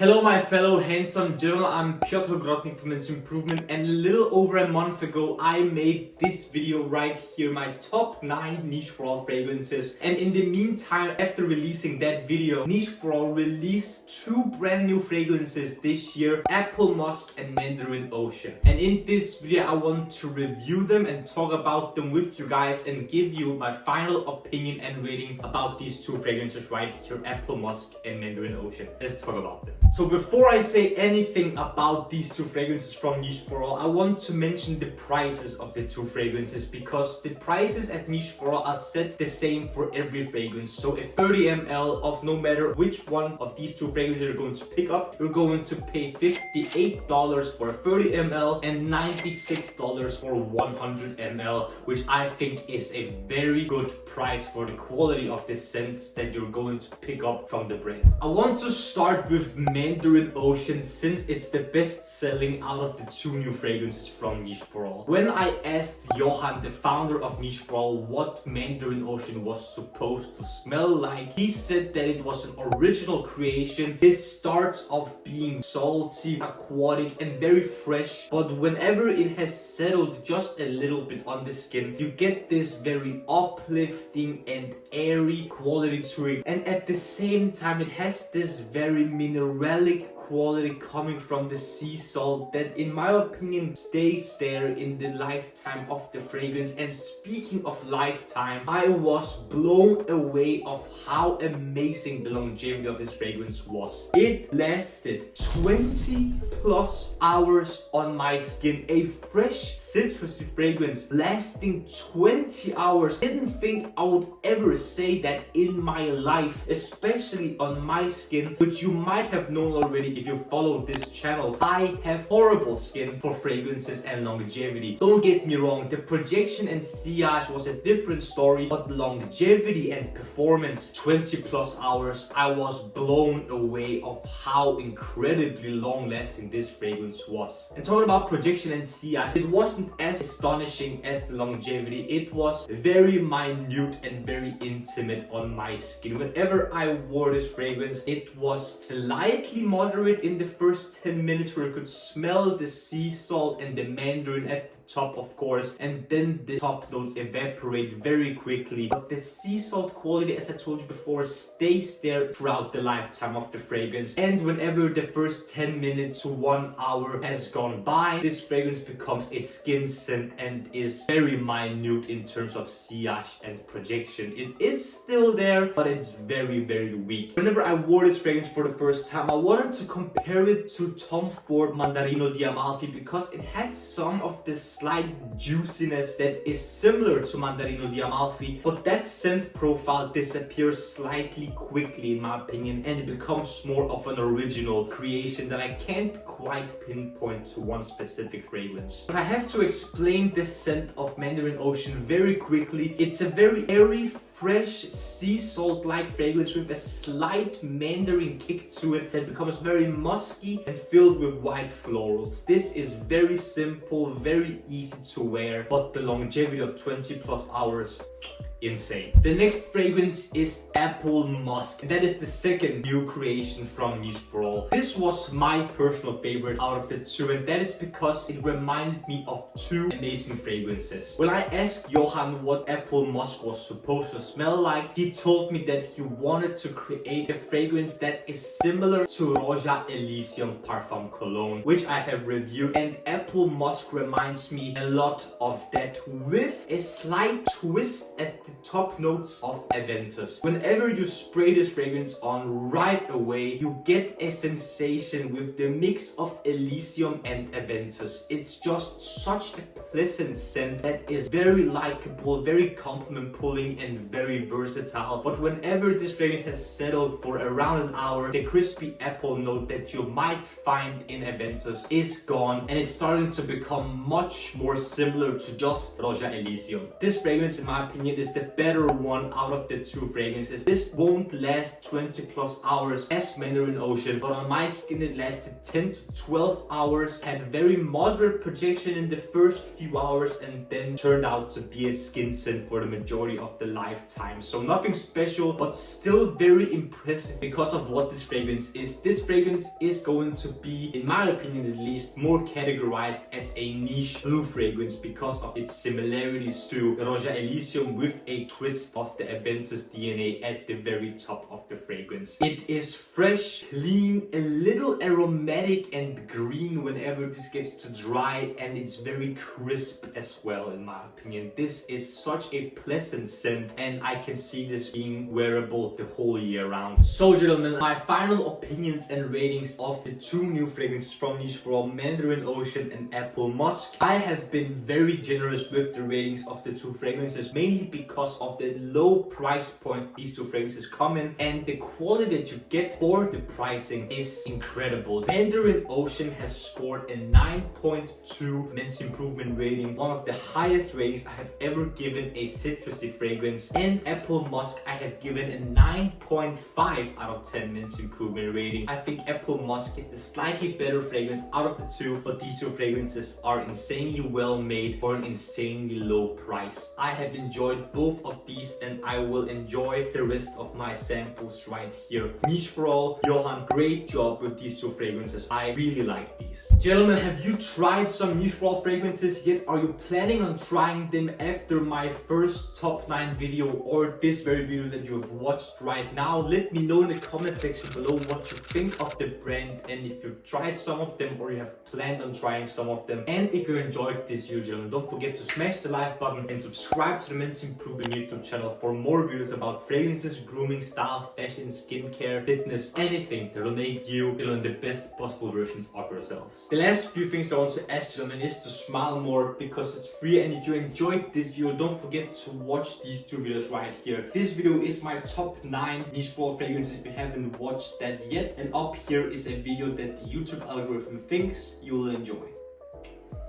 Hello my fellow handsome gentlemen, I'm Piotr Grotnik from Improvement, and a little over a month ago I made this video right here, my top 9 Niche4All fragrances. And in the meantime, after releasing that video, Niche4All released 2 brand new fragrances this year, Apple Musk and Mandarin Ocean. And in this video I want to review them and talk about them with you guys and give you my final opinion and rating about these 2 fragrances right here, Apple Musk and Mandarin Ocean. Let's talk about them. So before I say anything about these 2 fragrances from Niche4All, I want to mention the prices of the 2 fragrances, because the prices at Niche4All are set the same for every fragrance. So a 30 ml of no matter which one of these 2 fragrances you're going to pick up, you're going to pay $58 for a 30 ml and $96 for 100 ml, which I think is a very good price for the quality of the scents that you're going to pick up from the brand. I want to start with Mandarin Ocean, since it's the best selling out of the 2 new fragrances from Niche4All. When I asked Johan, the founder of Niche4All, what Mandarin Ocean was supposed to smell like, he said that it was an original creation. This starts off being salty, aquatic and very fresh, but whenever it has settled just a little bit on the skin, you get this very uplifting and airy quality to it, and at the same time it has this very mineralic quality coming from the sea salt that, in my opinion, stays there in the lifetime of the fragrance. And speaking of lifetime, I was blown away of how amazing the longevity of this fragrance was. It lasted 20 plus hours on my skin. A fresh citrusy fragrance lasting 20 hours. Didn't think I would ever say that in my life, especially on my skin, which you might have known already if you follow this channel. I have horrible skin for fragrances and longevity. Don't get me wrong, the projection and sillage was a different story, but longevity and performance, 20 plus hours, I was blown away of how incredibly long lasting this fragrance was. And talking about projection and sillage, it wasn't as astonishing as the longevity. It was very minute and very intimate on my skin. Whenever I wore this fragrance, it was slightly moderate in the first 10 minutes, where you could smell the sea salt and the mandarin at the top, of course, and then the top notes evaporate very quickly. But the sea salt quality, as I told you before, stays there throughout the lifetime of the fragrance. And whenever the first 10 minutes to 1 hour has gone by, this fragrance becomes a skin scent and is very minute in terms of sillage and projection. It is still there, but it's very, very weak. Whenever I wore this fragrance for the first time, I wanted to compare it to Tom Ford Mandarino di Amalfi, because it has some of the slight juiciness that is similar to Mandarino di Amalfi, but that scent profile disappears slightly quickly in my opinion, and it becomes more of an original creation that I can't quite pinpoint to one specific fragrance. If I have to explain this scent of Mandarin Ocean very quickly, it's a very airy, fresh sea salt like fragrance with a slight mandarin kick to it that becomes very musky and filled with white florals. This is very simple, very easy to wear, but the longevity of 20 plus hours, insane. The next fragrance is Apple Musk, and that is the second new creation from Niche4All. This was my personal favorite out of the 2, and that is because it reminded me of 2 amazing fragrances. When I asked Johan what Apple Musk was supposed to smell like, he told me that he wanted to create a fragrance that is similar to Roja Elysium Parfum Cologne, which I have reviewed, and Apple Musk reminds me a lot of that, with a slight twist at the top notes of Aventus. Whenever you spray this fragrance on, right away you get a sensation with the mix of Elysium and Aventus. It's just such a pleasant scent that is very likable, very compliment pulling and very versatile. But whenever this fragrance has settled for around an hour, the crispy apple note that you might find in Aventus is gone, and it's starting to become much more similar to just Roja Elysium. This fragrance, in my opinion, is the the better one out of the two fragrances. This won't last 20 plus hours as Mandarin Ocean, but on my skin it lasted 10 to 12 hours, had very moderate projection in the first few hours, and then turned out to be a skin scent for the majority of the lifetime. So nothing special, but still very impressive because of what this fragrance is. This fragrance is going to be, in my opinion at least, more categorized as a niche blue fragrance because of its similarities to Roja Elysium with a twist of the Aventus DNA at the very top of the fragrance. It is fresh, clean, a little aromatic and green whenever this gets to dry, and it's very crisp as well in my opinion. This is such a pleasant scent, and I can see this being wearable the whole year round. So gentlemen, my final opinions and ratings of the two new fragrances from Niche4All, Mandarin Ocean and Apple Musk. I have been very generous with the ratings of the two fragrances, mainly because of the low price point these two fragrances come in, and the quality that you get for the pricing is incredible. Mandarin Ocean has scored a 9.2 men's improvement rating, one of the highest ratings I have ever given a citrusy fragrance, and Apple Musk I have given a 9.5 out of 10 men's improvement rating. I think Apple Musk is the slightly better fragrance out of the two, but these two fragrances are insanely well made for an insanely low price. I have enjoyed both of these, and I will enjoy the rest of my samples right here. Niche4All, Johan, great job with these two fragrances. I really like these. Gentlemen, have you tried some Niche4All fragrances yet? Are you planning on trying them after my first top 9 video or this very video that you have watched right now? Let me know in the comment section below what you think of the brand, and if you've tried some of them or you have planned on trying some of them. And if you enjoyed this video, gentlemen, don't forget to smash the like button and subscribe to the Men's Improvement YouTube channel for more videos about fragrances, grooming, style, fashion, skincare, fitness, anything that will make you feel the best possible versions of yourselves. The last few things I want to ask, gentlemen, is to smile more because it's free, and if you enjoyed this video, don't forget to watch these two videos right here. This video is my top 9 Niche4All fragrances if you haven't watched that yet, and up here is a video that the YouTube algorithm thinks you will enjoy.